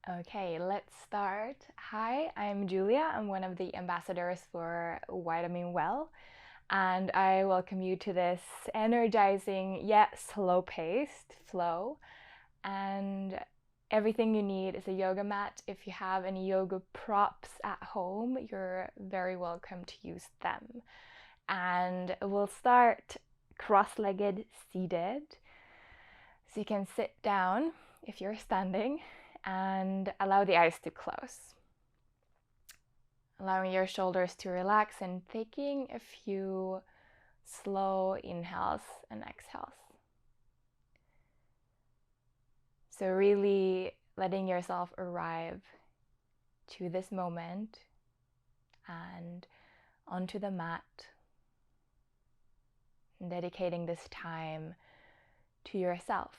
Okay, let's start. Hi, I'm Julia. I'm one of the ambassadors for Vitamin Well, and I welcome you to this energizing yet slow-paced flow. And everything you need is a yoga mat. If you have any yoga props at home, you're very welcome to use them. And we'll start cross-legged seated. So you can sit down if you're standing and allow the eyes to close. Allowing your shoulders to relax and taking a few slow inhales and exhales. So really letting yourself arrive to this moment and onto the mat, and dedicating this time to yourself.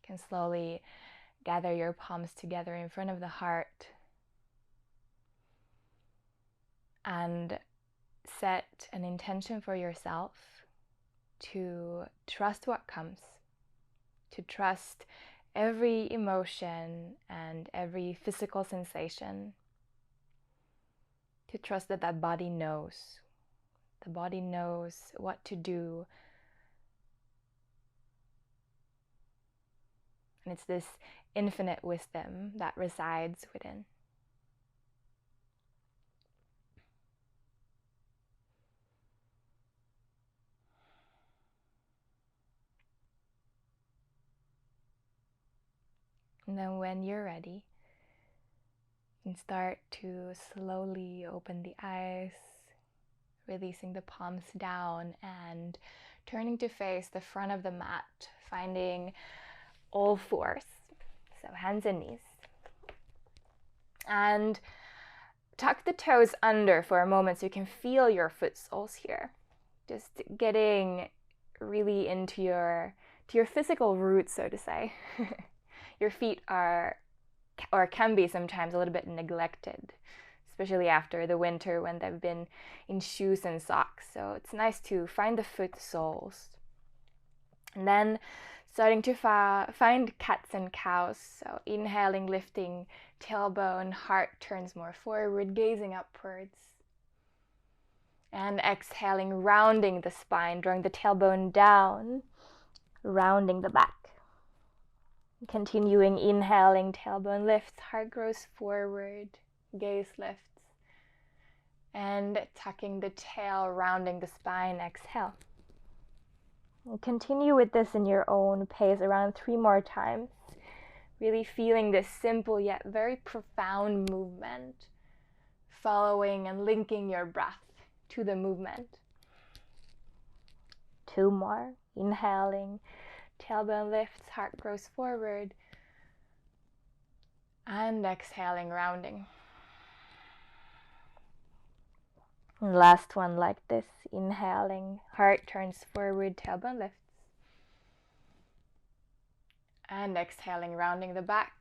You can slowly gather your palms together in front of the heart and set an intention for yourself to trust what comes, to trust every emotion and every physical sensation, to trust that that body knows. The body knows what to do. And it's this infinite wisdom that resides within. And then when you're ready, you can start to slowly open the eyes, releasing the palms down and turning to face the front of the mat, finding all fours, so hands and knees. And tuck the toes under for a moment so you can feel your foot soles here. Just getting really into your physical roots, so to say. Your feet are, or can be sometimes, a little bit neglected, especially after the winter when they've been in shoes and socks. So it's nice to find the foot soles. And then starting to find cats and cows. So inhaling, lifting tailbone, heart turns more forward, gazing upwards. And exhaling, rounding the spine, drawing the tailbone down, rounding the back. Continuing, inhaling, tailbone lifts, heart grows forward, gaze lifts. And tucking the tail, rounding the spine, exhale. And continue with this in your own pace, around 3 more times. Really feeling this simple yet very profound movement, following and linking your breath to the movement. 2 more, inhaling, tailbone lifts, heart grows forward, and exhaling, rounding. And last one like this, inhaling, heart turns forward, tailbone lifts. And exhaling, rounding the back.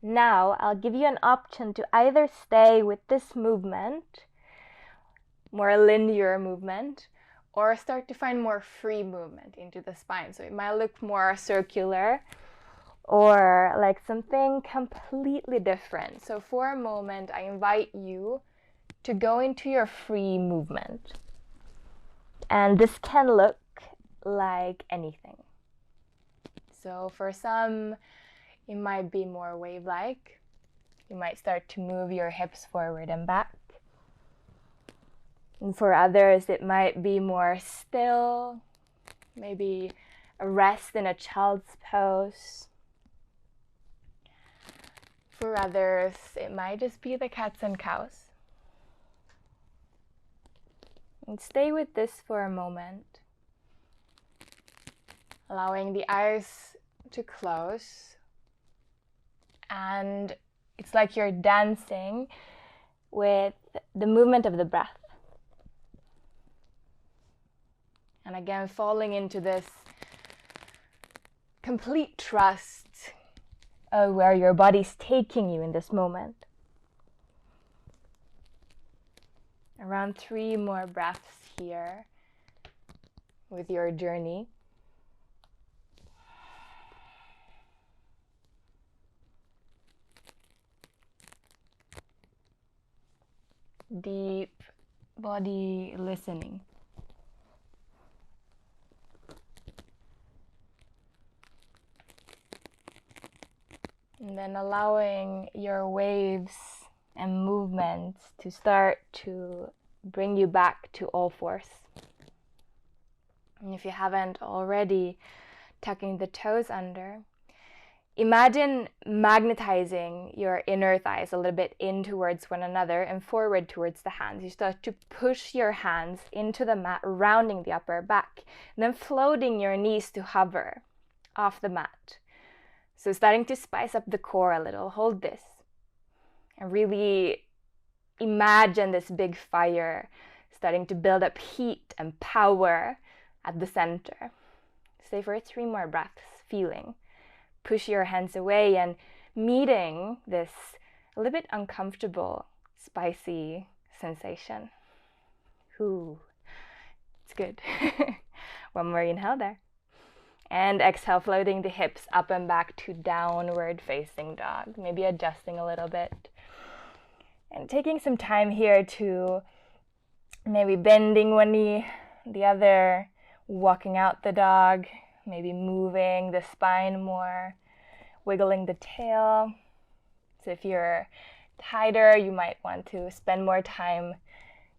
Now I'll give you an option to either stay with this movement, more linear movement, or start to find more free movement into the spine. So it might look more circular or like something completely different. So for a moment, I invite you to go into your free movement. And this can look like anything. So for some, it might be more wave-like. You might start to move your hips forward and back. And for others, it might be more still, maybe a rest in a child's pose. For others, it might just be the cats and cows. And stay with this for a moment, allowing the eyes to close. And it's like you're dancing with the movement of the breath. And again, falling into this complete trust of where your body's taking you in this moment. Around 3 more breaths here with your journey. deep body listening. And then allowing your waves and movements to start to bring you back to all fours. And if you haven't already, tucking the toes under. Imagine magnetizing your inner thighs a little bit in towards one another and forward towards the hands. You start to push your hands into the mat, rounding the upper back, and then floating your knees to hover off the mat. So starting to spice up the core a little. Hold this. And really imagine this big fire starting to build up heat and power at the center. Stay for 3 more breaths, feeling. Push your hands away and meeting this a little bit uncomfortable, spicy sensation. Ooh, it's good. One more inhale there. And exhale, floating the hips up and back to downward facing dog. Maybe adjusting a little bit. And taking some time here to maybe bending one knee, the other, walking out the dog, maybe moving the spine more, wiggling the tail. So if you're tighter, you might want to spend more time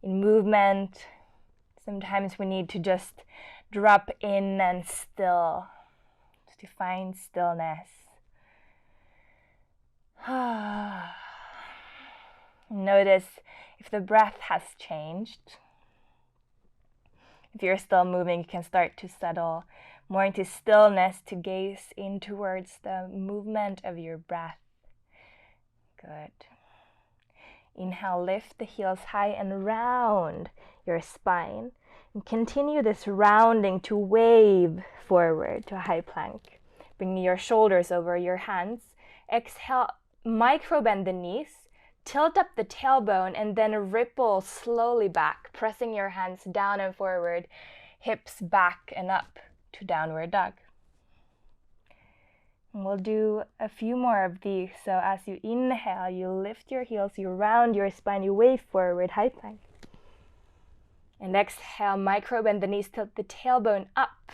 in movement. Sometimes we need to just drop in and still, just to find stillness. Notice if the breath has changed. If you're still moving, you can start to settle more into stillness, to gaze in towards the movement of your breath. Good. Inhale, lift the heels high and round your spine. And continue this rounding to wave forward to a high plank. Bring your shoulders over your hands. Exhale, micro bend the knees. Tilt up the tailbone and then ripple slowly back, pressing your hands down and forward, hips back and up to downward dog. And we'll do a few more of these. So as you inhale, you lift your heels, you round your spine, you wave forward, high plank. And exhale, micro bend the knees, tilt the tailbone up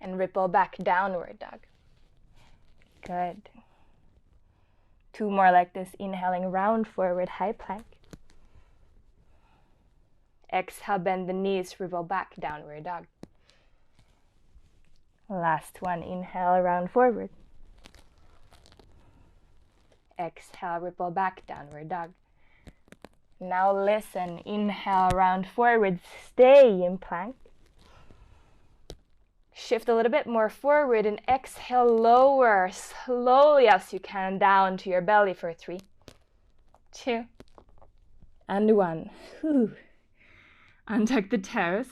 and ripple back, downward dog. Good. 2 more like this, inhaling, round forward, high plank. Exhale, bend the knees, ripple back, downward dog. Last one, inhale, round forward. Exhale, ripple back, downward dog. Now listen, inhale, round forward, stay in plank. Shift a little bit more forward and exhale, lower slowly as you can down to your belly for 3, 2, and 1. Whew. Untuck the toes,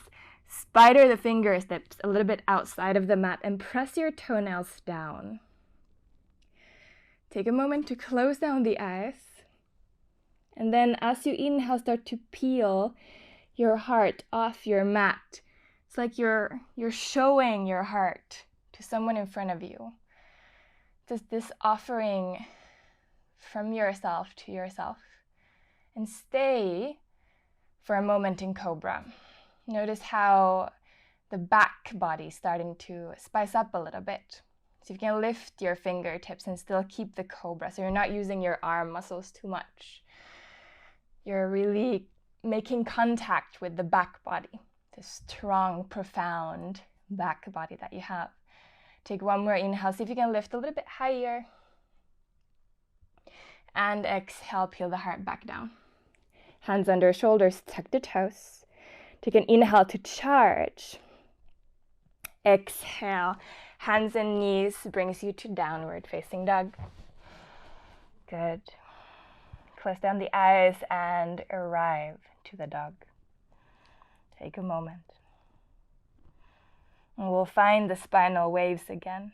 spider the fingertips a little bit outside of the mat and press your toenails down. Take a moment to close down the eyes. And then as you inhale, start to peel your heart off your mat. It's like you're showing your heart to someone in front of you. Just this offering from yourself to yourself. And stay for a moment in Cobra. Notice how the back body is starting to spice up a little bit. So you can lift your fingertips and still keep the Cobra. So you're not using your arm muscles too much. You're really making contact with the back body, the strong, profound back body that you have. Take 1 more inhale, see if you can lift a little bit higher. And exhale, peel the heart back down. Hands under shoulders, tuck the toes. Take an inhale to charge. Exhale, hands and knees brings you to downward facing dog. Good. Close down the eyes and arrive to the dog. Take a moment. And we'll find the spinal waves again.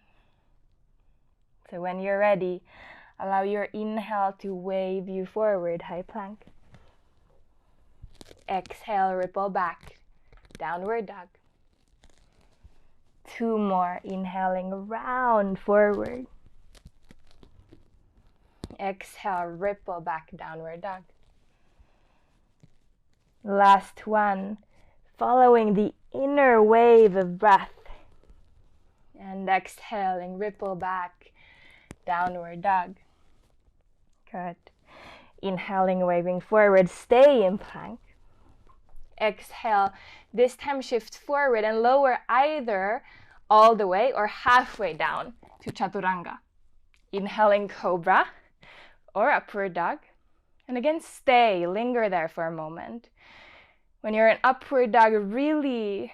So when you're ready, allow your inhale to wave you forward, high plank. Exhale, ripple back, downward dog. 2 more, inhaling, round forward. Exhale, ripple back, downward dog. Last one, following the inner wave of breath. And exhaling, ripple back, downward dog. Good. Inhaling, waving forward, stay in plank. Exhale, this time shift forward and lower either all the way or halfway down to Chaturanga. Inhaling, cobra or upward dog. And again, stay, linger there for a moment. When you're in upward dog, really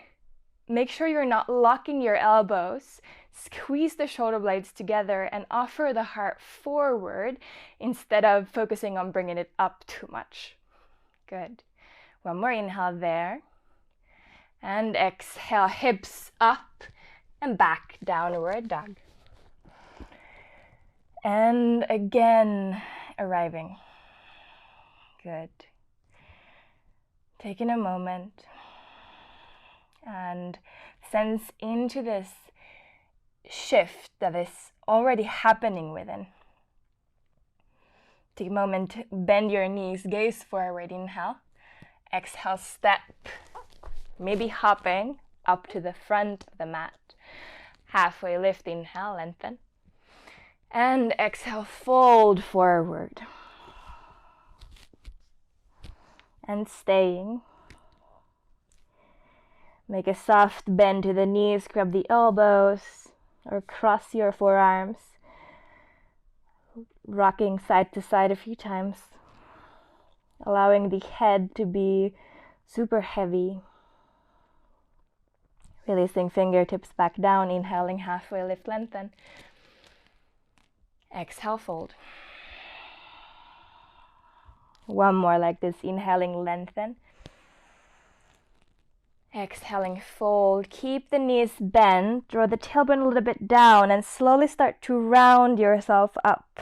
make sure you're not locking your elbows. Squeeze the shoulder blades together and offer the heart forward instead of focusing on bringing it up too much. Good. One more inhale there. And exhale, hips up and back, downward dog. And again, arriving. Good. Taking a moment and sense into this shift that is already happening within. Take a moment, bend your knees, gaze forward, inhale. Exhale, step, maybe hopping up to the front of the mat. Halfway lift, inhale, lengthen. And exhale, fold forward. And staying. Make a soft bend to the knees, grab the elbows, or cross your forearms. Rocking side to side a few times. Allowing the head to be super heavy. Releasing fingertips back down, inhaling, halfway lift, lengthen. Exhale, fold. One more like this, inhaling, lengthen. Exhaling, fold. Keep the knees bent, draw the tailbone a little bit down and slowly start to round yourself up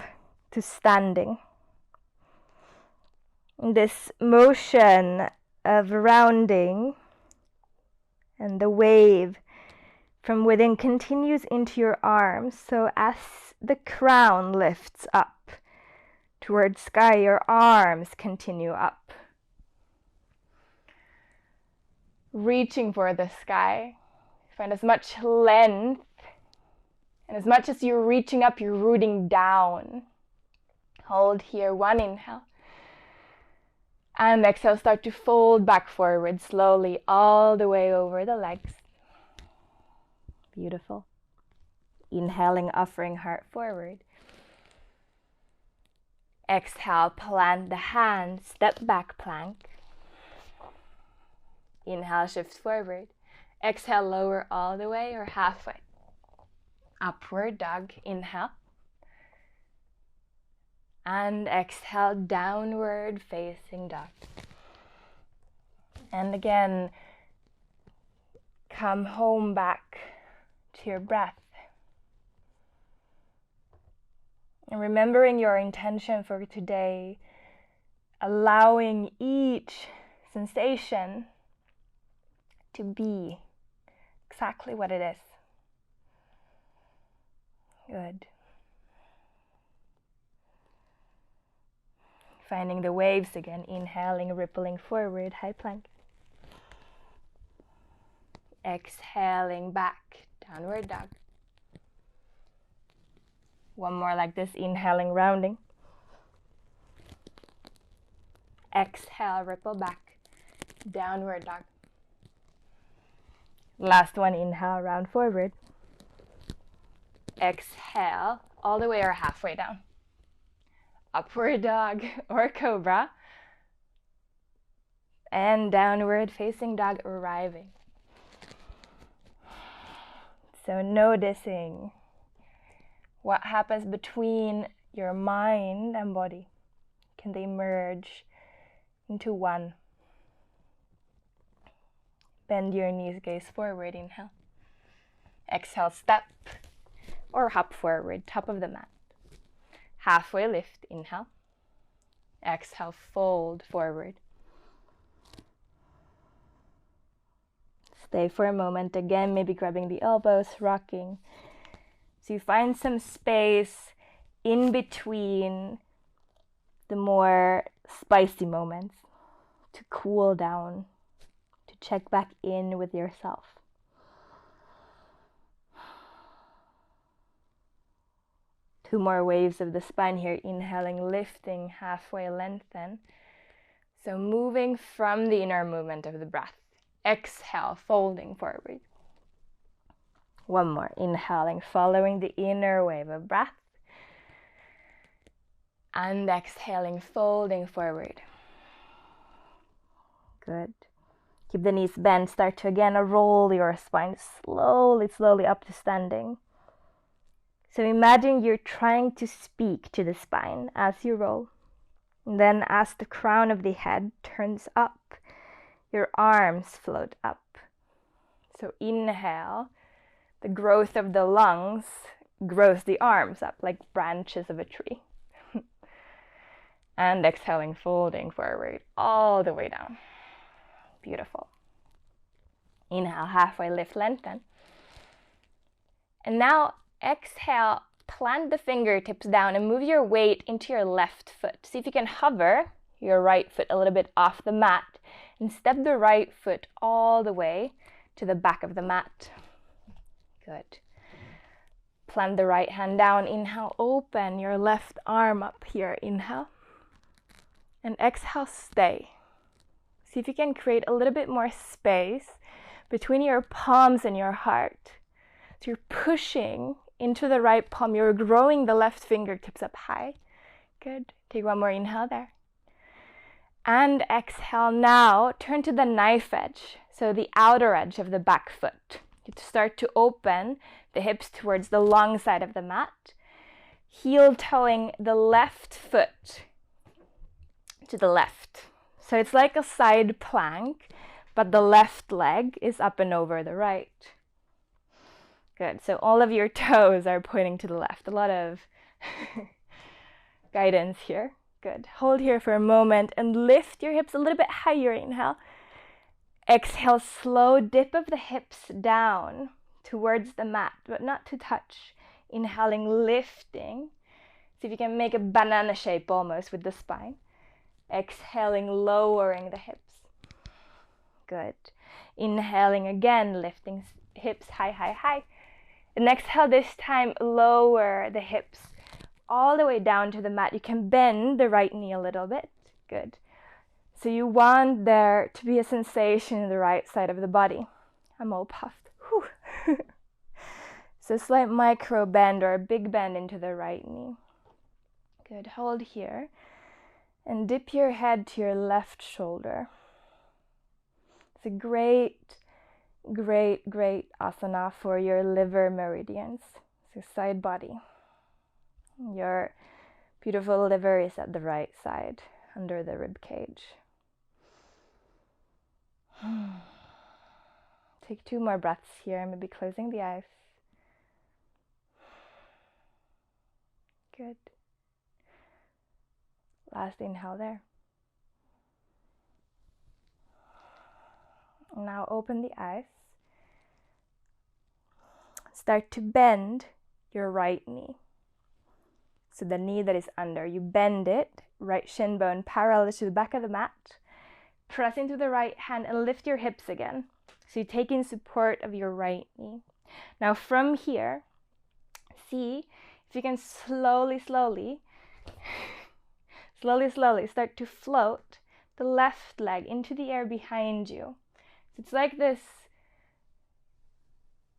to standing. This motion of rounding and the wave from within continues into your arms. So as the crown lifts up towards sky, your arms continue up. Reaching for the sky. Find as much length, and as much as you're reaching up, you're rooting down. Hold here, one inhale. And exhale, start to fold back forward slowly all the way over the legs. Beautiful. Inhaling, offering heart forward. Exhale, plant the hands, step back plank. Inhale, shift forward. Exhale, lower all the way or halfway. Upward dog, inhale. And exhale, downward facing dog. And again, come home back to your breath. And remembering your intention for today, allowing each sensation to be exactly what it is. Good. Finding the waves again, inhaling, rippling forward, high plank. Exhaling back, downward dog. One more like this, inhaling, rounding. Exhale, ripple back, downward dog. Last one, inhale, round forward. Exhale, all the way or halfway down. Upward dog or cobra. And downward facing dog, arriving. So noticing what happens between your mind and body. Can they merge into one? Bend your knees, gaze forward, inhale. Exhale, step or hop forward, top of the mat. Halfway lift, inhale. Exhale, fold forward. Stay for a moment again, maybe grabbing the elbows, rocking. So you find some space in between the more spicy moments. to cool down, to check back in with yourself. Two more waves of the spine here. Inhaling, lifting, halfway lengthen. So moving from the inner movement of the breath. Exhale, folding forward. One more. Inhaling, following the inner wave of breath. And exhaling, folding forward. Good. Keep the knees bent. Start to again roll your spine slowly up to standing. So imagine you're trying to speak to the spine as you roll. And then as the crown of the head turns up, your arms float up. So inhale, the growth of the lungs grows the arms up like branches of a tree. And exhaling, folding forward all the way down. Beautiful. Inhale, halfway lift, lengthen. And now exhale, plant the fingertips down and move your weight into your left foot. See if you can hover your right foot a little bit off the mat and step the right foot all the way to the back of the mat. Good. Plant the right hand down. Inhale, open your left arm up here. Inhale. And exhale, stay. See if you can create a little bit more space between your palms and your heart. So you're pushing into the right palm. You're growing the left fingertips up high. Good. Take one more inhale there. And exhale. Now turn to the knife edge. So the outer edge of the back foot. You start to open the hips towards the long side of the mat. Heel toeing the left foot to the left. So it's like a side plank, but the left leg is up and over the right. Good. So all of your toes are pointing to the left. A lot of guidance here. Good. Hold here for a moment and lift your hips a little bit higher. Inhale. Exhale, slow dip of the hips down towards the mat, but not to touch. Inhaling, lifting. See if you can make a banana shape almost with the spine. Exhaling, lowering the hips. Good. Inhaling again, lifting hips high. And exhale this time, lower the hips all the way down to the mat. You can bend the right knee a little bit. Good. So you want there to be a sensation in the right side of the body. I'm all puffed. Whew. So slight micro bend or a big bend into the right knee. Good. Hold here. And dip your head to your left shoulder. It's a great asana for your liver meridians. So side body. Your beautiful liver is at the right side, under the rib cage. Take 2 more breaths here, maybe closing the eyes. Good. Last inhale there. Now open the eyes. Start to bend your right knee. So the knee that is under, you bend it, right shin bone parallel to the back of the mat. Press into the right hand and lift your hips again. So you take in support of your right knee. Now from here, see if you can slowly start to float the left leg into the air behind you. So it's like this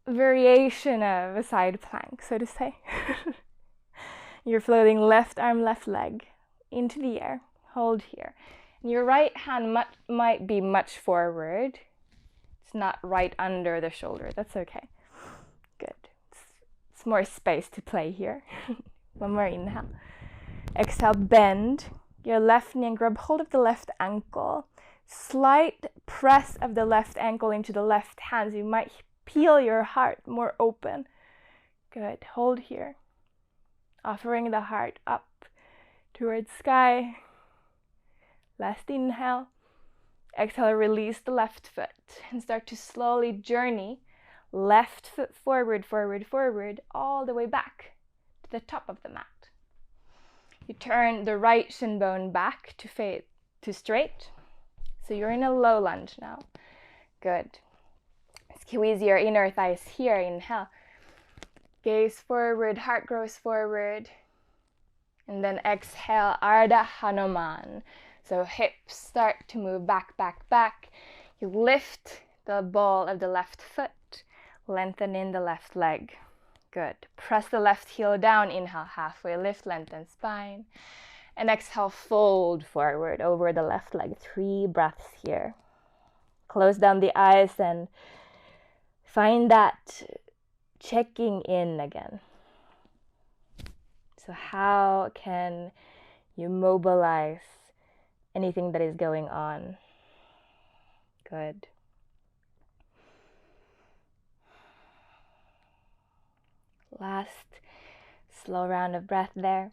variation of a side plank, so to say. You're floating left arm, left leg into the air. Hold here. And your right hand might be much forward. It's not right under the shoulder. That's okay. Good. It's more space to play here. One more inhale. Exhale, bend your left knee and grab hold of the left ankle. Slight press of the left ankle into the left hand. So you might peel your heart more open. Good. Hold here. Offering the heart up towards sky. Last inhale. Exhale, release the left foot and start to slowly journey left foot forward, all the way back to the top of the mat. You turn the right shin bone back to straight. So you're in a low lunge now. Good. Squeeze your inner thighs here. Inhale. Gaze forward, heart grows forward. And then exhale, Ardha Hanuman. So hips start to move back, back, back. You lift the ball of the left foot. Lengthen in the left leg. Good. Press the left heel down. Inhale, halfway lift, lengthen spine. And exhale, fold forward over the left leg. 3 breaths here. Close down the eyes and find that checking in again. So how can you mobilize anything that is going on? Good. Last slow round of breath there.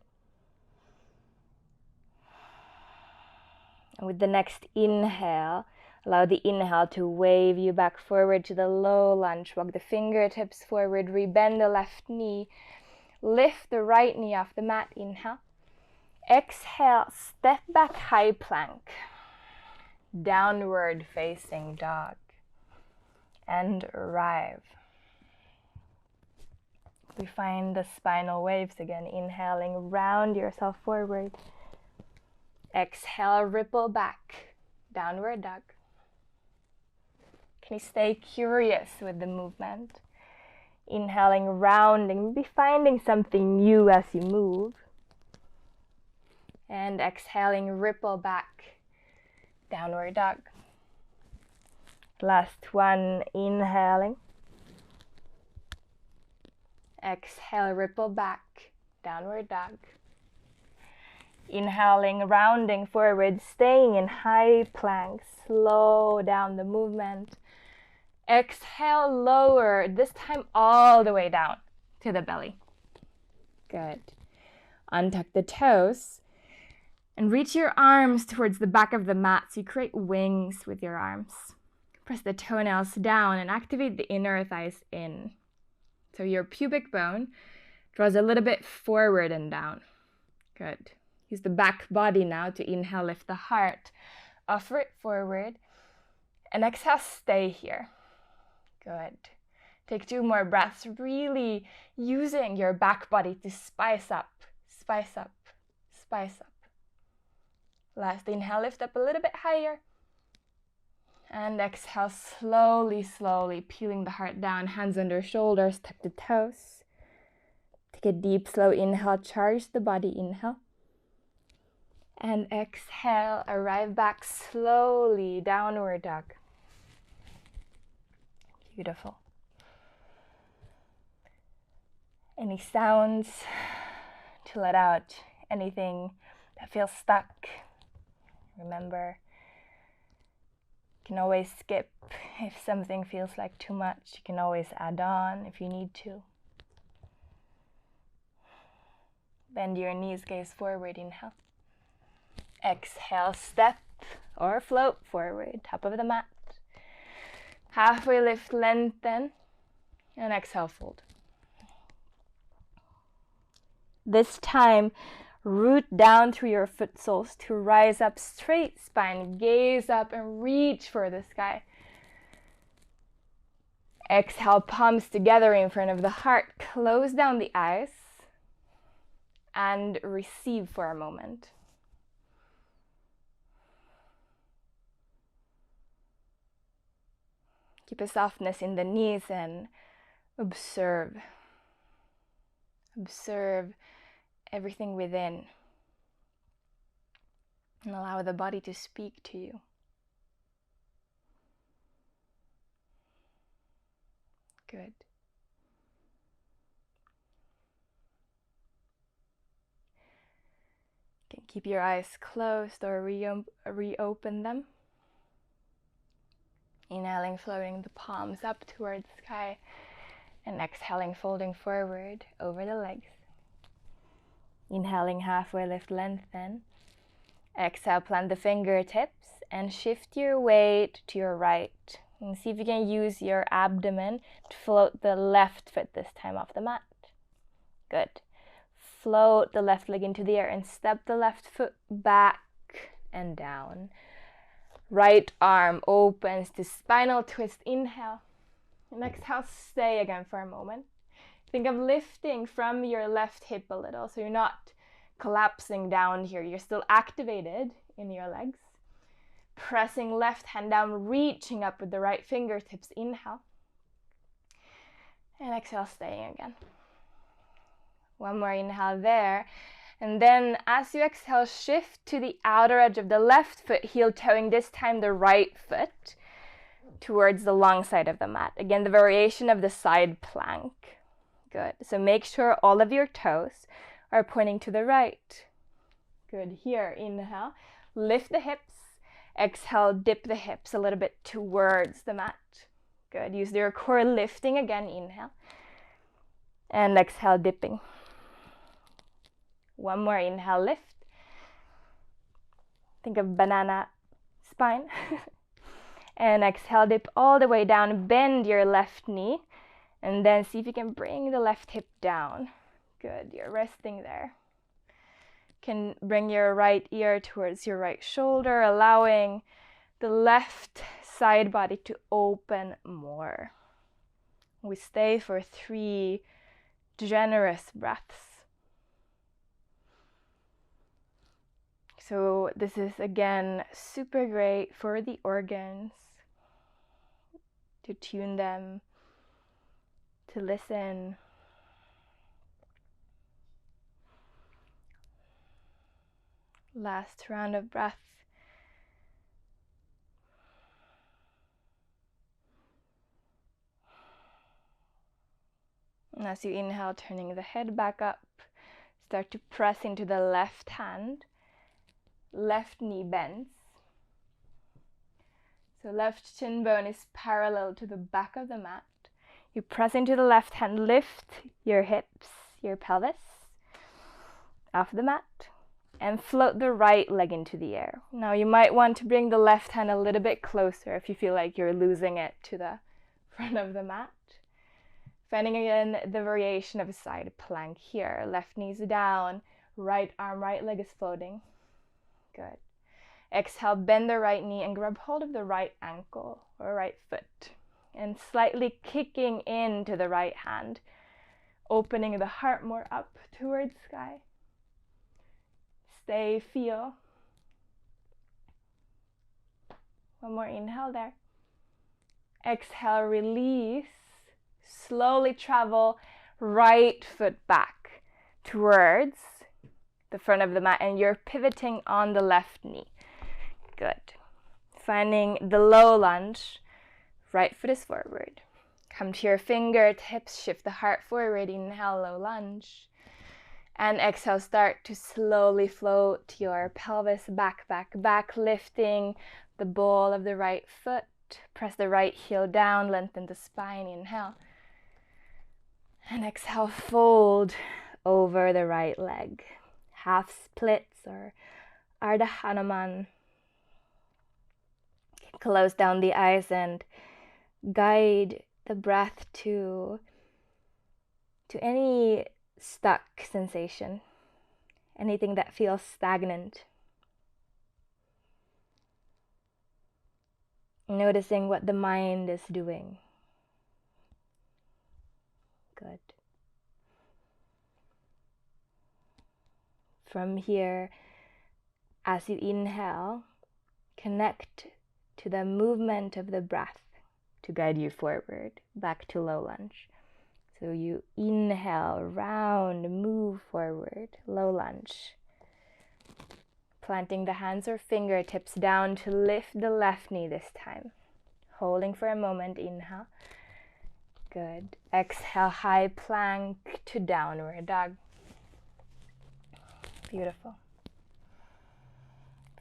And with the next inhale, allow the inhale to wave you back forward to the low lunge. Walk the fingertips forward, rebend the left knee. Lift the right knee off the mat. Inhale. Exhale, step back, high plank. Downward facing dog. And arrive. We find the spinal waves again. Inhaling, round yourself forward. Exhale, ripple back. Downward dog. Can you stay curious with the movement? Inhaling, rounding, maybe finding something new as you move. And exhaling, ripple back. Downward dog. Last one, inhaling. Exhale, ripple back. Downward dog. Inhaling, rounding forward, staying in high plank. Slow down the movement. Exhale, lower, this time all the way down to the belly. Good. Untuck the toes and reach your arms towards the back of the mat so you create wings with your arms. Press the toenails down and activate the inner thighs in. So your pubic bone draws a little bit forward and down. Good. Use the back body now to inhale, lift the heart. Offer it forward. And exhale, stay here. Good. Take 2 more breaths, really using your back body to spice up, spice up, spice up. Last inhale, lift up a little bit higher. And exhale, slowly, slowly, peeling the heart down, hands under shoulders, tuck the toes. Take a deep, slow inhale, charge the body, inhale. And exhale, arrive back slowly, downward dog. Beautiful. Any sounds to let out, anything that feels stuck. Remember, you can always skip if something feels like too much. You can always add on if you need to. Bend your knees, gaze forward, inhale. Exhale, step or float forward, top of the mat. Halfway lift, lengthen, and exhale, fold. This time, root down through your foot soles to rise up, straight spine, gaze up and reach for the sky. Exhale, palms together in front of the heart. Close down the eyes and receive for a moment. Keep a softness in the knees and observe. Observe everything within. And allow the body to speak to you. Good. You can keep your eyes closed or reopen them. Inhaling, floating the palms up towards the sky. And exhaling, folding forward over the legs. Inhaling, halfway lift, lengthen. Exhale, plant the fingertips and shift your weight to your right. And see if you can use your abdomen to float the left foot this time off the mat. Good. Float the left leg into the air and step the left foot back and down. Right arm opens to spinal twist. Inhale. And exhale, stay again for a moment. Think of lifting from your left hip a little, so you're not collapsing down here. You're still activated in your legs. Pressing left hand down, reaching up with the right fingertips. Inhale. And exhale, staying again. One more inhale there. And then as you exhale, shift to the outer edge of the left foot, heel toeing this time the right foot towards the long side of the mat. Again, the variation of the side plank. Good. So make sure all of your toes are pointing to the right. Good. Here, inhale. Lift the hips. Exhale, dip the hips a little bit towards the mat. Good. Use your core lifting again. Inhale. And exhale, dipping. One more inhale, lift. Think of banana spine. And exhale, dip all the way down. Bend your left knee. And then see if you can bring the left hip down. Good, you're resting there. Can bring your right ear towards your right shoulder, allowing the left side body to open more. We stay for 3 generous breaths. So this is again super great for the organs, to tune them, to listen. Last round of breath. And as you inhale, turning the head back up, start to press into the left hand. Left knee bends. So left shin bone is parallel to the back of the mat. You press into the left hand, lift your hips, your pelvis off the mat, and float the right leg into the air. Now you might want to bring the left hand a little bit closer if you feel like you're losing it to the front of the mat. Finding again the variation of a side plank here. Left knee's down, right arm, right leg is floating. Good. Exhale, bend the right knee and grab hold of the right ankle or right foot. And slightly kicking into the right hand, opening the heart more up towards sky. Stay, feel. One more inhale there. Exhale, release. Slowly travel right foot back towards the front of the mat, and you're pivoting on the left knee. Good. Finding the low lunge. Right foot is forward. Come to your fingertips, shift the heart forward. Inhale, low lunge. And exhale, start to slowly float your pelvis back, back, back, lifting the ball of the right foot. Press the right heel down, lengthen the spine. Inhale. And exhale, fold over the right leg. Half splits or Ardha Hanuman. Close down the eyes and guide the breath to any stuck sensation, anything that feels stagnant. Noticing what the mind is doing. Good. From here, as you inhale, connect to the movement of the breath to guide you forward, back to low lunge. So you inhale, round, move forward, low lunge. Planting the hands or fingertips down to lift the left knee this time. Holding for a moment, inhale. Good. Exhale, high plank to downward dog. Beautiful.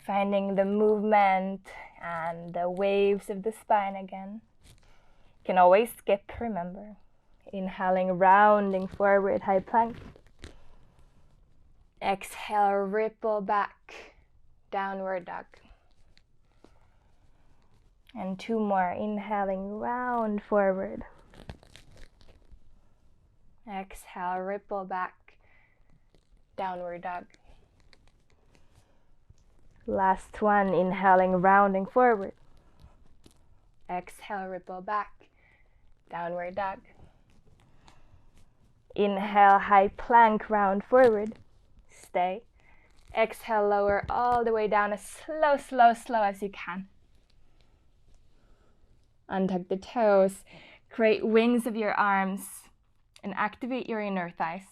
Finding the movement and the waves of the spine again. You can always skip, remember. Inhaling, rounding forward, high plank. Exhale, ripple back, downward dog. And 2 more. Inhaling, round forward. Exhale, ripple back, downward dog. Last one, inhaling, rounding forward. Exhale, ripple back, downward dog. Inhale, high plank, round forward. Stay. Exhale, lower all the way down as slow as you can. Untuck the toes, create wings of your arms, and activate your inner thighs.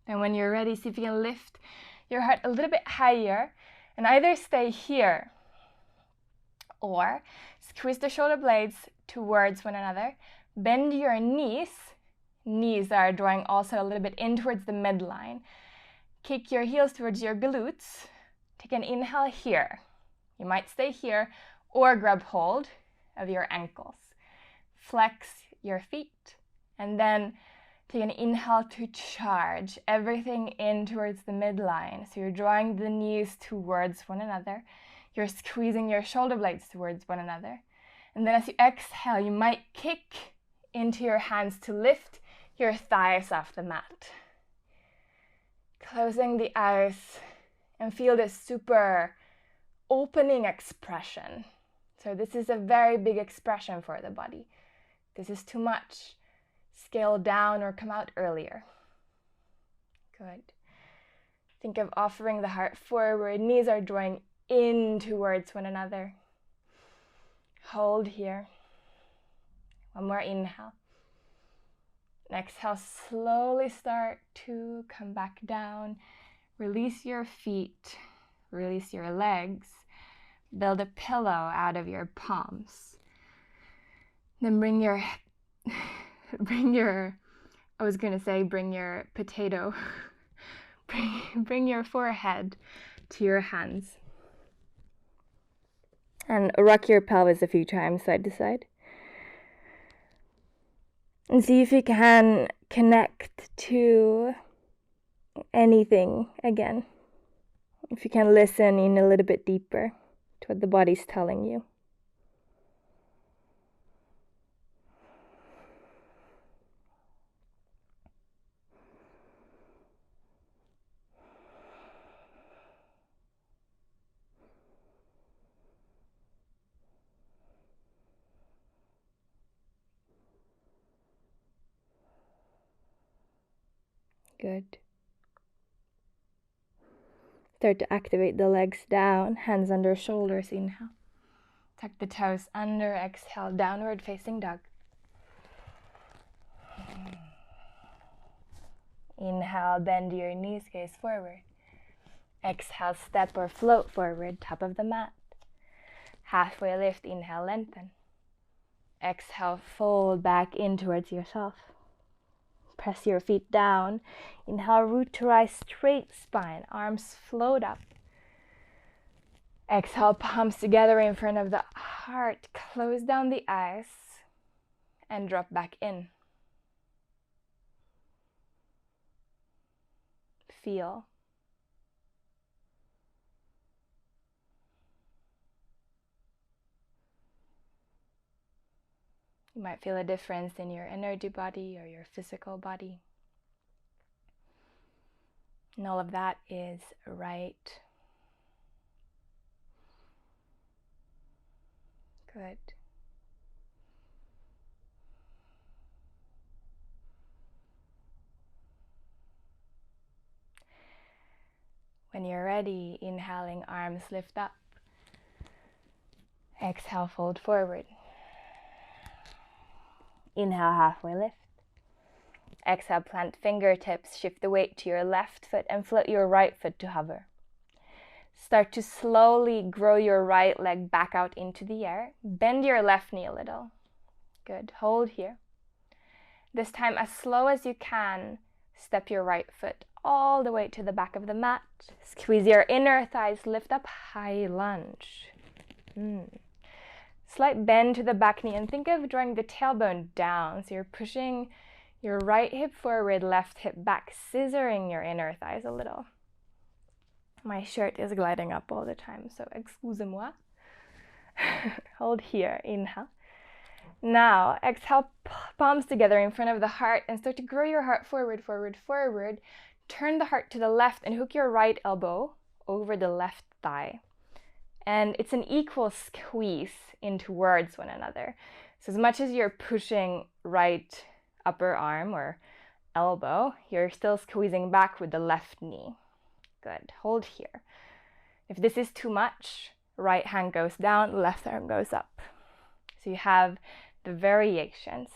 And when you're ready, see if you can lift your heart a little bit higher and either stay here or squeeze the shoulder blades towards one another. Bend your knees. Knees are drawing also a little bit in towards the midline. Kick your heels towards your glutes. Take an inhale here. You might stay here or grab hold of your ankles. Flex your feet and then take an inhale to charge everything in towards the midline. So you're drawing the knees towards one another. You're squeezing your shoulder blades towards one another. And then as you exhale, you might kick into your hands to lift your thighs off the mat. Closing the eyes and feel this super opening expression. So this is a very big expression for the body. This is too much. Scale down or come out earlier. Good. Think of offering the heart forward. Knees are drawing in towards one another. Hold here. One more inhale. Exhale, slowly start to come back down. Release your feet. Release your legs. Build a pillow out of your palms. Then bring your potato. bring your forehead to your hands. And rock your pelvis a few times side to side. And see if you can connect to anything again. If you can listen in a little bit deeper to what the body's telling you. Good. Start to activate the legs down, hands under shoulders, inhale. Tuck the toes under, exhale, downward facing dog. Inhale, bend your knees, gaze forward. Exhale, step or float forward, top of the mat. Halfway lift, inhale, lengthen. Exhale, fold back in towards yourself. Press your feet down. Inhale, root to rise, straight spine. Arms float up. Exhale, palms together in front of the heart. Close down the eyes and drop back in. Feel. You might feel a difference in your energy body or your physical body. And all of that is right. Good. When you're ready, inhaling, arms lift up. Exhale, fold forward. Inhale, halfway lift. Exhale, plant fingertips, shift the weight to your left foot and float your right foot to hover. Start to slowly grow your right leg back out into the air. Bend your left knee a little. Good, hold here. This time, as slow as you can, step your right foot all the way to the back of the mat. Squeeze your inner thighs, lift up, high lunge. Slight bend to the back knee and think of drawing the tailbone down. So you're pushing your right hip forward, left hip back, scissoring your inner thighs a little. My shirt is gliding up all the time, so excusez-moi. Hold here, inhale. Now, exhale, palms together in front of the heart and start to grow your heart forward, forward, forward. Turn the heart to the left and hook your right elbow over the left thigh. And it's an equal squeeze in towards one another. So as much as you're pushing right upper arm or elbow, you're still squeezing back with the left knee. Good. Hold here. If this is too much, right hand goes down, left arm goes up. So you have the variations.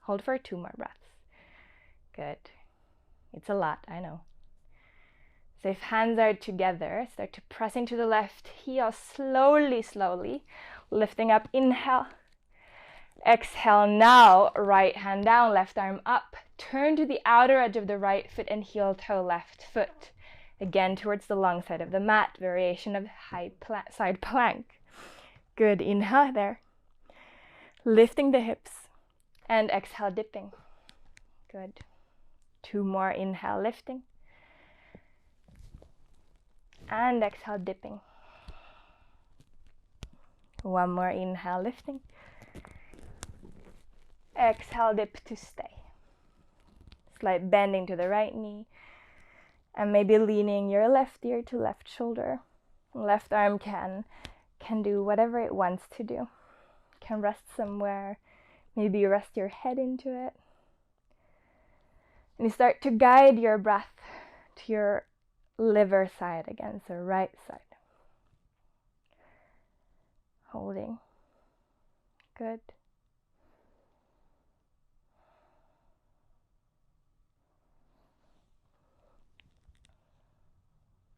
Hold for 2 more breaths. Good. It's a lot, I know. So if hands are together, start to press into the left heel slowly, slowly, lifting up, inhale. Exhale now, right hand down, left arm up. Turn to the outer edge of the right foot and heel toe left foot. Again towards the long side of the mat, variation of side plank. Good, inhale there. Lifting the hips and exhale, dipping. Good. 2 more, inhale, lifting. And exhale, dipping. 1 more, inhale, lifting. Exhale, dip to stay. Slight bending to the right knee. And maybe leaning your left ear to left shoulder. Left arm can do whatever it wants to do. Can rest somewhere. Maybe rest your head into it. And you start to guide your breath to your liver side again, so right side. Holding. Good.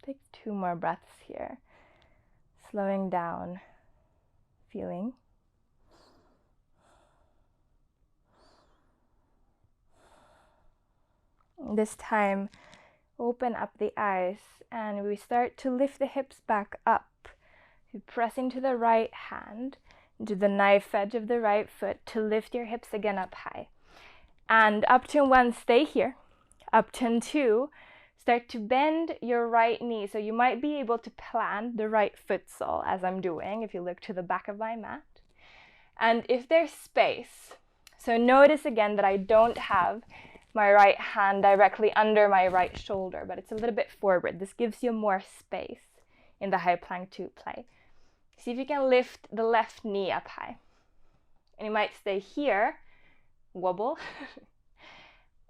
Take 2 more breaths here. Slowing down, feeling. This time, open up the eyes and we start to lift the hips back up. You press into the right hand, into the knife edge of the right foot to lift your hips again up high. And up to 1, stay here. Up to 2, start to bend your right knee. So you might be able to plant the right foot sole as I'm doing if you look to the back of my mat. And if there's space, so notice again that I don't have my right hand directly under my right shoulder, but it's a little bit forward. This gives you more space in the high plank 2 play. See if you can lift the left knee up high. And you might stay here, wobble,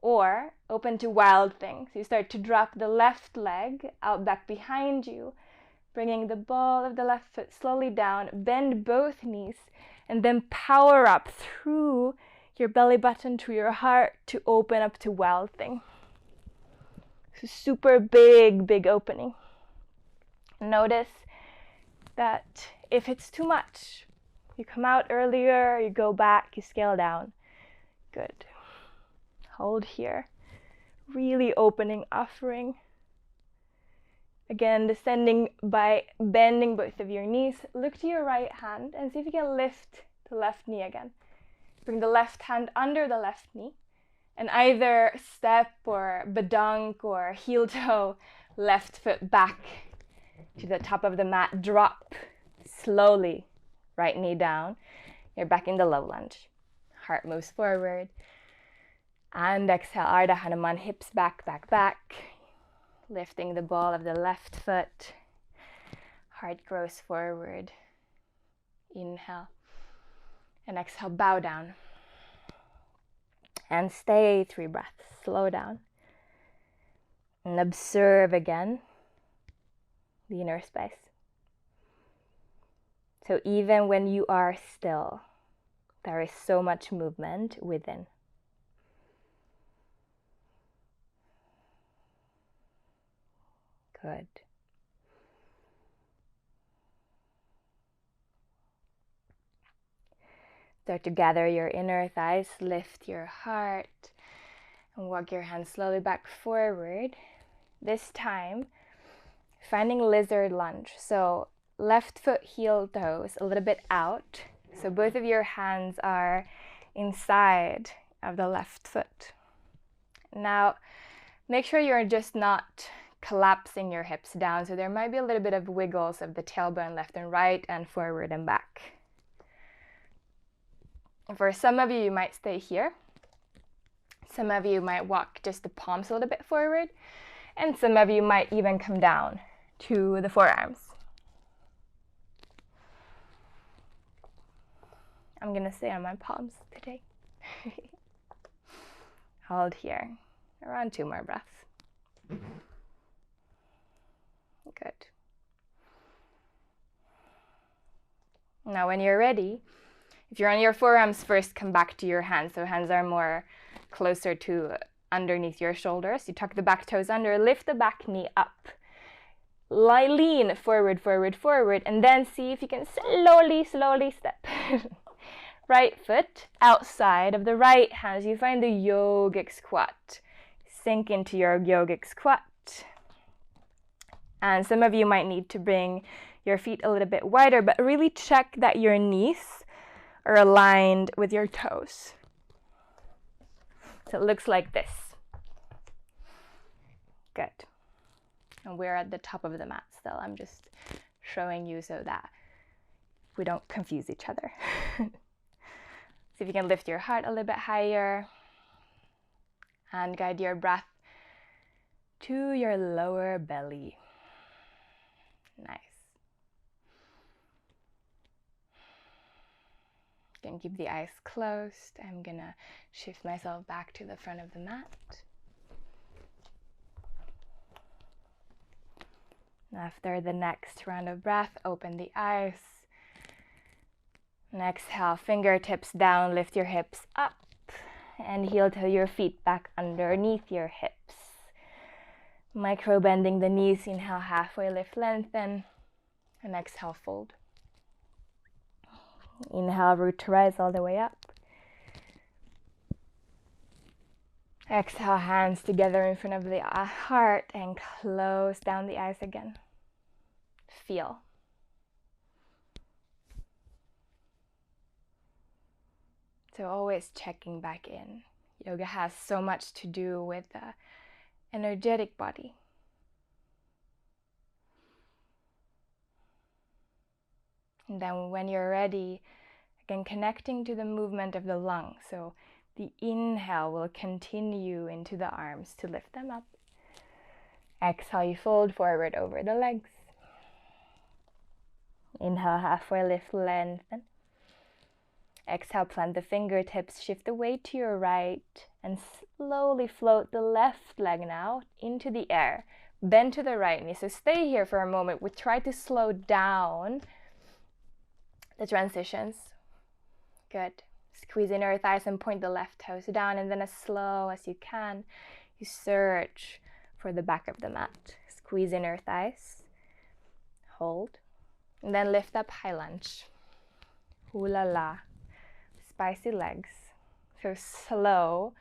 or open to wild thing. So you start to drop the left leg out back behind you, bringing the ball of the left foot slowly down, bend both knees, and then power up through your belly button to your heart to open up to wild thing. So super big opening. Notice that if it's too much, you come out earlier, you go back, you scale down. Good. Hold here. Really opening, offering. Again, descending by bending both of your knees. Look to your right hand and see if you can lift the left knee again. Bring the left hand under the left knee and either step or badunk or heel toe left foot back to the top of the mat. Drop slowly, right knee down. You're back in the low lunge. Heart moves forward. And exhale, Ardha Hanuman, hips back, back, back. Lifting the ball of the left foot. Heart grows forward. Inhale. And exhale, bow down. And stay 3 breaths. Slow down. And observe again the inner space. So even when you are still, there is so much movement within. Good. Start to gather your inner thighs, lift your heart, and walk your hands slowly back forward. This time, finding lizard lunge. So left foot, heel toes a little bit out. So both of your hands are inside of the left foot. Now, make sure you're just not collapsing your hips down. So there might be a little bit of wiggles of the tailbone left and right and forward and back. For some of you, you might stay here. Some of you might walk just the palms a little bit forward. And some of you might even come down to the forearms. I'm gonna stay on my palms today. Hold here. Around 2 more breaths. Good. Now when you're ready, if you're on your forearms first, come back to your hands. So hands are more closer to underneath your shoulders. You tuck the back toes under, lift the back knee up. Lean forward, forward, forward, and then see if you can slowly, slowly step. Right foot outside of the right hand. You find the yogic squat. Sink into your yogic squat. And some of you might need to bring your feet a little bit wider, but really check that your knees are aligned with your toes. So it looks like this. Good. And we're at the top of the mat still. I'm just showing you so that we don't confuse each other. See if you can lift your heart a little bit higher and guide your breath to your lower belly. Nice. You can keep the eyes closed. I'm gonna shift myself back to the front of the mat. After the next round of breath, open the eyes. And exhale, fingertips down, lift your hips up. And heel toe your feet back underneath your hips. Micro bending the knees, inhale, halfway lift, lengthen. And exhale, fold. Inhale, root to rise all the way up. Exhale, hands together in front of the heart and close down the eyes again. Feel. So always checking back in. Yoga has so much to do with the energetic body. And then when you're ready, again connecting to the movement of the lungs. So the inhale will continue into the arms to lift them up. Exhale, you fold forward over the legs. Inhale, halfway lift, lengthen. Exhale, plant the fingertips, shift the weight to your right, and slowly float the left leg now into the air. Bend to the right knee. So stay here for a moment. We try to slow down the transitions. Good. Squeeze inner thighs and point the left toes down, and then as slow as you can, you search for the back of the mat. Squeeze inner thighs. Hold. And then lift up, high lunge. Hula la. Spicy legs. So slow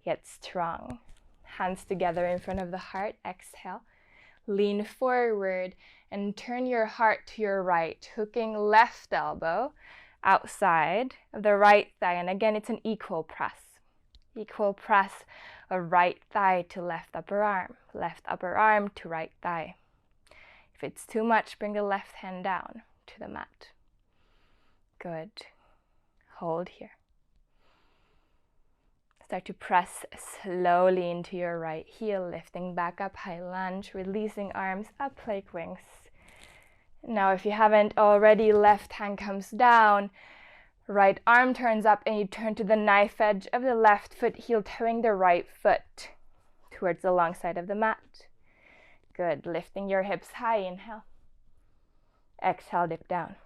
yet strong. Hands together in front of the heart. Exhale. Lean forward and turn your heart to your right, hooking left elbow outside of the right thigh. And again, it's an equal press. Equal press of right thigh to left upper arm to right thigh. If it's too much, bring the left hand down to the mat. Good. Hold here. Start to press slowly into your right heel, lifting back up, high lunge, releasing arms up like wings. Now, if you haven't already, left hand comes down, right arm turns up, and you turn to the knife edge of the left foot, heel toeing the right foot towards the long side of the mat. Good. Lifting your hips high, inhale. Exhale, dip down.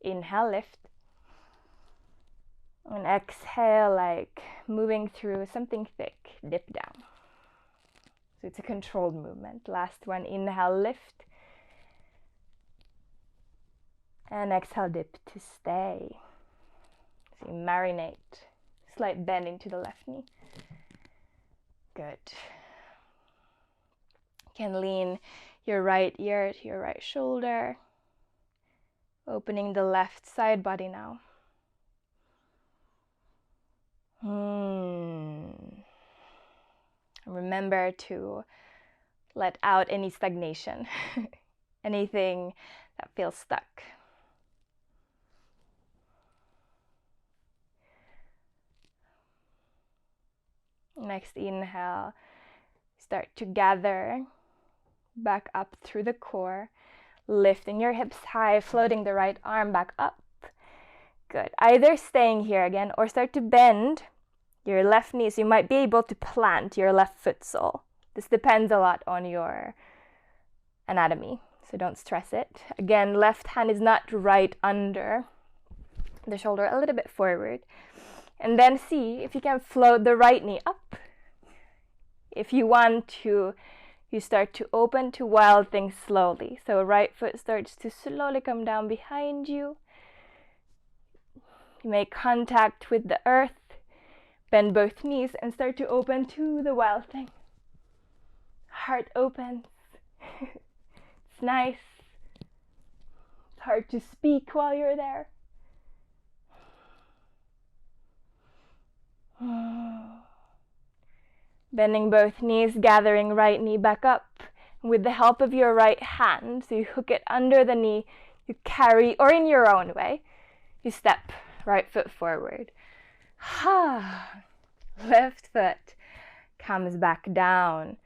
Inhale, lift. And exhale, like moving through something thick, dip down. So it's a controlled movement. Last one, inhale, lift. And exhale, dip to stay. So you marinate. Slight bend into the left knee. Good. You can lean your right ear to your right shoulder. Opening the left side body now. Remember to let out any stagnation, anything that feels stuck. Next inhale, start to gather back up through the core, lifting your hips high, floating the right arm back up. Good. Either staying here again or start to bend your left knee, so you might be able to plant your left foot sole. This depends a lot on your anatomy, so don't stress it. Again, left hand is not right under the shoulder, a little bit forward. And then see if you can float the right knee up. If you want to, you start to open to Wild Thing slowly. So right foot starts to slowly come down behind you. You make contact with the earth, bend both knees, and start to open to the Wild Thing. Heart opens. It's nice. It's hard to speak while you're there. Bending both knees, gathering right knee back up. With the help of your right hand, so you hook it under the knee, you carry, or in your own way, you step right foot forward. Left foot comes back down.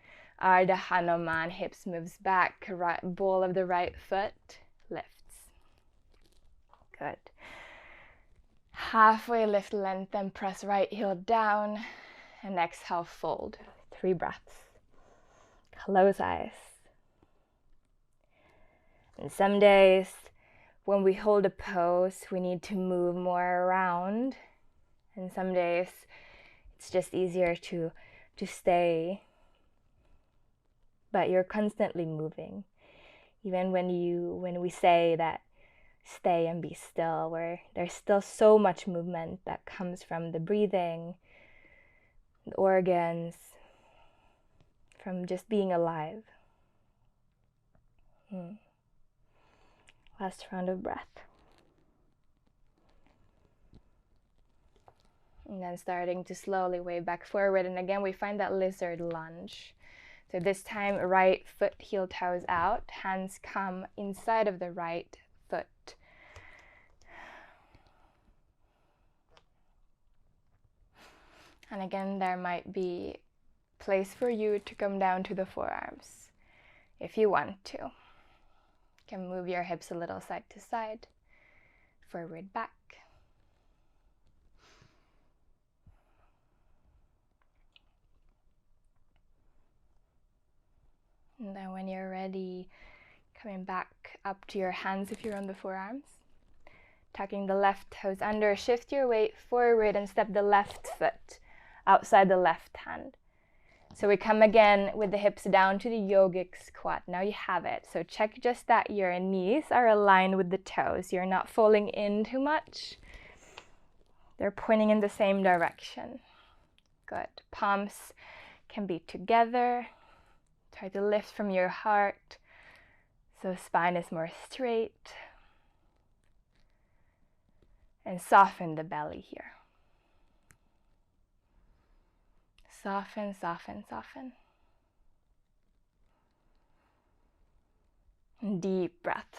Ardha Hanuman, hips moves back, right ball of the right foot lifts. Good. Halfway lift, lengthen, press right heel down, and exhale, fold. 3 breaths. Close eyes. And some days when we hold a pose, we need to move more around. And some days it's just easier to stay. But you're constantly moving. Even when we say that stay and be still, where there's still so much movement that comes from the breathing, the organs, from just being alive. Last round of breath. And then starting to slowly wave back forward. And again, we find that lizard lunge. So this time, right foot, heel toes out. Hands come inside of the right foot. And again, there might be place for you to come down to the forearms if you want to. You can move your hips a little side to side, forward, back. And then when you're ready, coming back up to your hands if you're on the forearms. Tucking the left toes under, shift your weight forward and step the left foot outside the left hand. So we come again with the hips down to the yogic squat. Now you have it. So check just that your knees are aligned with the toes. You're not falling in too much. They're pointing in the same direction. Good. Palms can be together. Try to lift from your heart so spine is more straight. And soften the belly here. Soften, soften, soften. Deep breaths.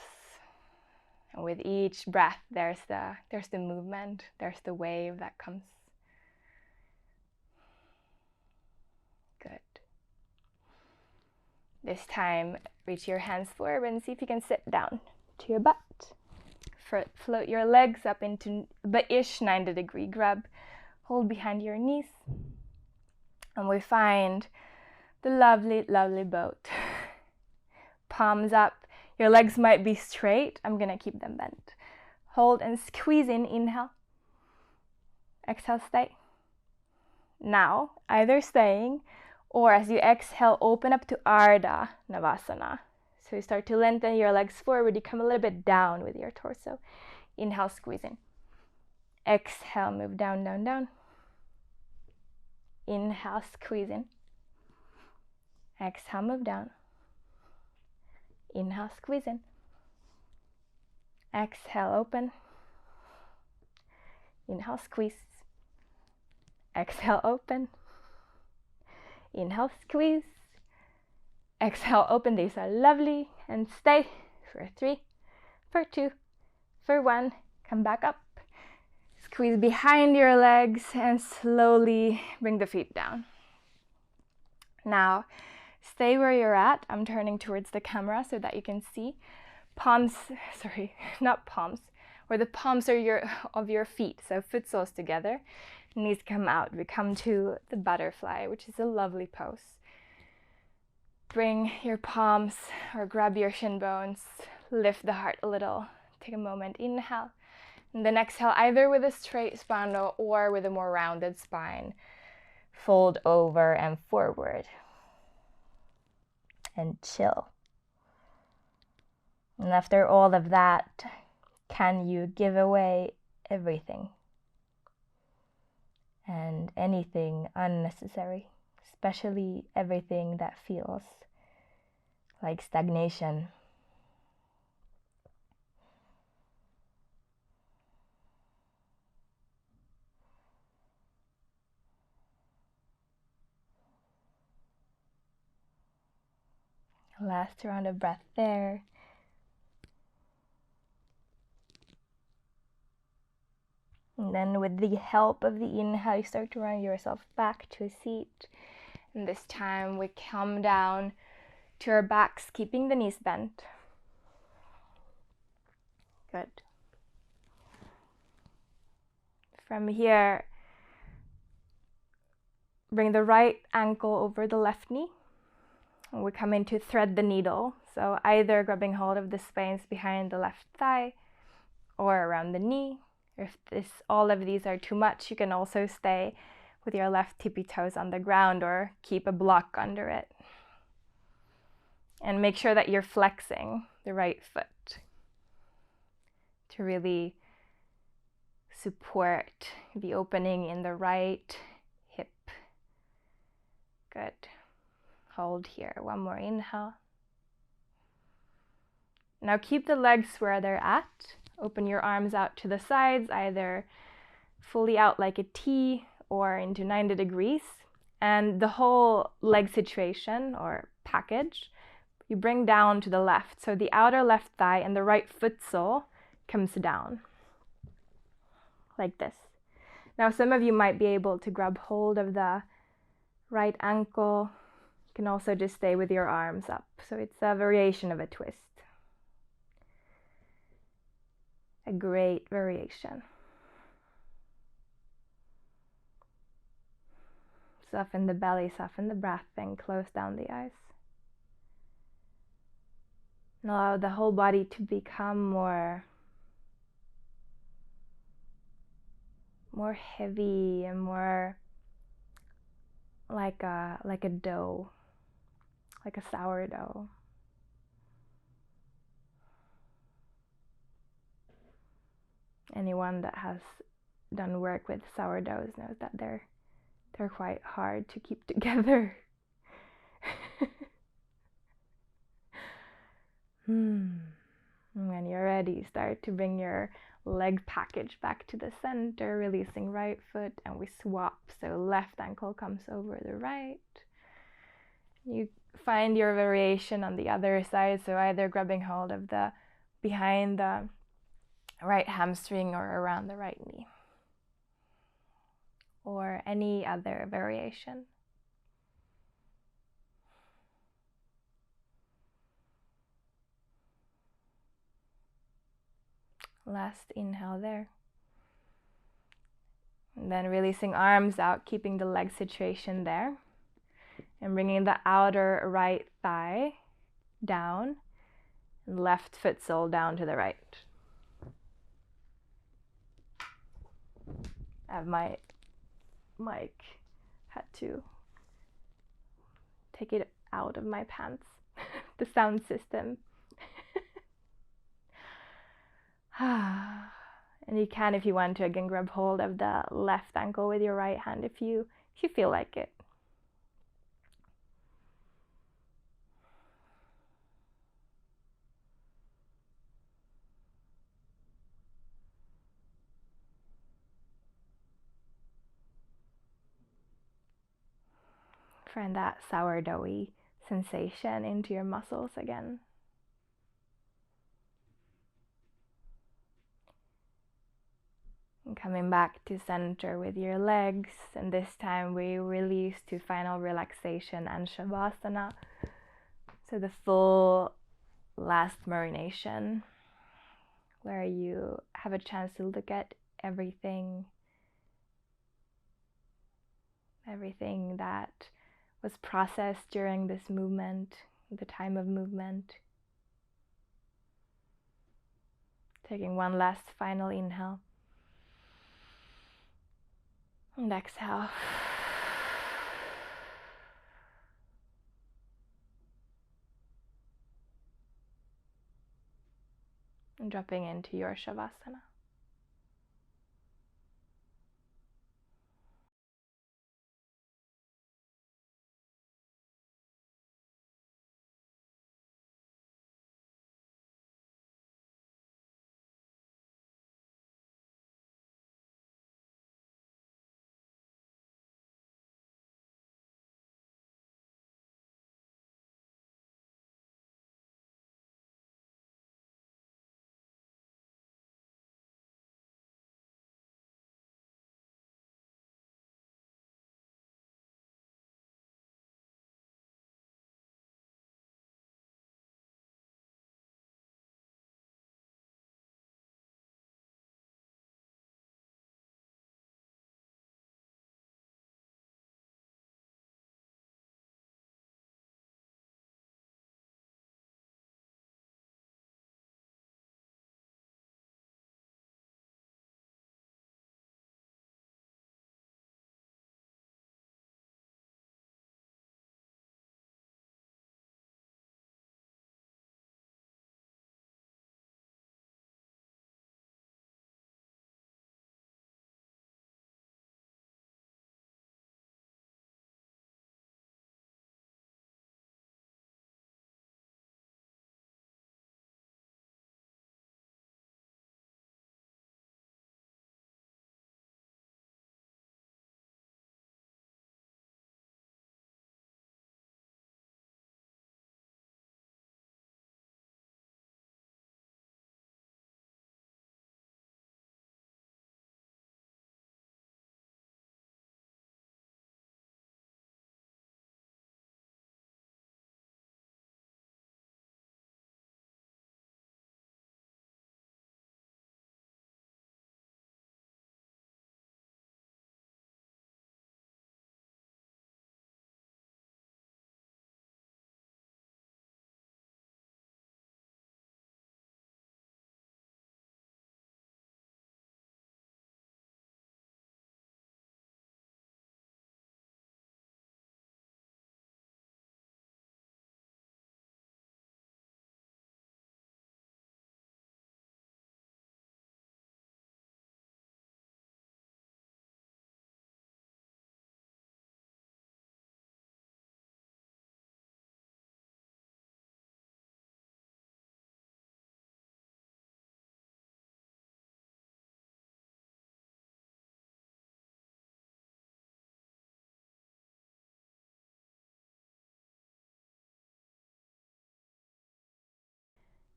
And with each breath, there's the movement, there's the wave that comes. Good. This time, reach your hands forward and see if you can sit down to your butt. Float your legs up into ish 90-degree grab. Hold behind your knees. And we find the lovely, lovely boat. Palms up. Your legs might be straight. I'm going to keep them bent. Hold and squeeze in. Inhale. Exhale, stay. Now, either staying or as you exhale, open up to Ardha Navasana. So you start to lengthen your legs forward. You come a little bit down with your torso. Inhale, squeeze in. Exhale, move down, down, down. Inhale, squeeze in. Exhale, move down. Inhale, squeeze in. Exhale, open. Inhale, squeeze. Exhale, open. Inhale, squeeze. Exhale, open. These are lovely. And stay for 3, for 2, for 1. Come back up. Squeeze behind your legs and slowly bring the feet down. Now, stay where you're at. I'm turning towards the camera so that you can see. Palms, sorry, not palms. or the palms of your feet. So foot soles together, knees come out. We come to the butterfly, which is a lovely pose. Bring your palms or grab your shin bones, lift the heart a little. Take a moment, inhale. And then exhale, either with a straight spine or with a more rounded spine. Fold over and forward. And chill. And after all of that, can you give away everything? And anything unnecessary, especially everything that feels like stagnation. Last round of breath there. And then with the help of the inhale, you start to run yourself back to a seat. And this time we come down to our backs, keeping the knees bent. Good. From here, bring the right ankle over the left knee. And we come in to thread the needle. So either grabbing hold of the spines behind the left thigh or around the knee. If all of these are too much, you can also stay with your left tippy toes on the ground or keep a block under it. And make sure that you're flexing the right foot to really support the opening in the right hip. Good. Hold here. One more inhale. Now keep the legs where they're at. Open your arms out to the sides, either fully out like a T or into 90 degrees. And the whole leg situation or package, you bring down to the left. So the outer left thigh and the right foot sole comes down like this. Now some of you might be able to grab hold of the right ankle. You can also just stay with your arms up. So it's a variation of a twist. A great variation. Soften the belly, soften the breath, and close down the eyes. And allow the whole body to become more heavy and more like a dough, like a sourdough. Anyone that has done work with sourdoughs knows that they're quite hard to keep together. When you're ready, start to bring your leg package back to the center, releasing right foot, and we swap. So left ankle comes over the right. You find your variation on the other side, so either grabbing hold of the behind the right hamstring or around the right knee, or any other variation. Last inhale there. And then releasing arms out, keeping the leg situation there. And bringing the outer right thigh down, and left foot sole down to the right. I have my mic, had to take it out of my pants, the sound system. And you can, if you want to, again grab hold of the left ankle with your right hand if you feel like it. Find that sourdoughy sensation into your muscles again. And coming back to center with your legs, and this time we release to final relaxation and Shavasana. So the full last marination where you have a chance to look at everything that was processed during this movement, the time of movement. Taking one last final inhale and exhale. And dropping into your Shavasana.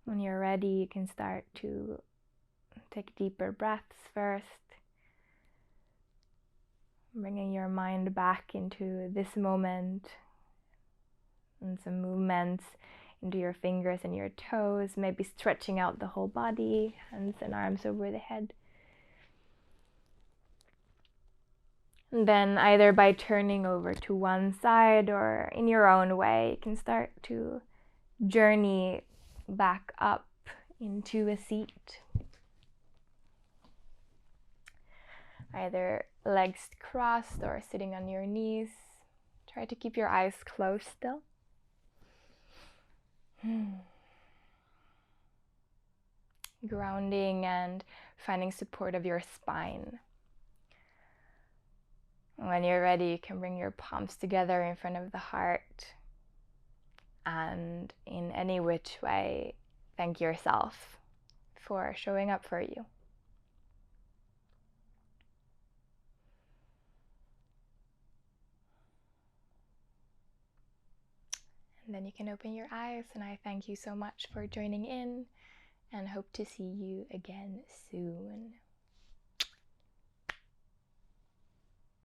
When you're ready, you can start to take deeper breaths first, bringing your mind back into this moment, and some movements into your fingers and your toes, maybe stretching out the whole body, hands and arms over the head. And then either by turning over to one side or in your own way, you can start to journey back up into a seat. Either legs crossed or sitting on your knees. Try to keep your eyes closed still. Grounding and finding support of your spine. When you're ready, you can bring your palms together in front of the heart, and in any which way, thank yourself for showing up for you. And then you can open your eyes, and I thank you so much for joining in and hope to see you again soon.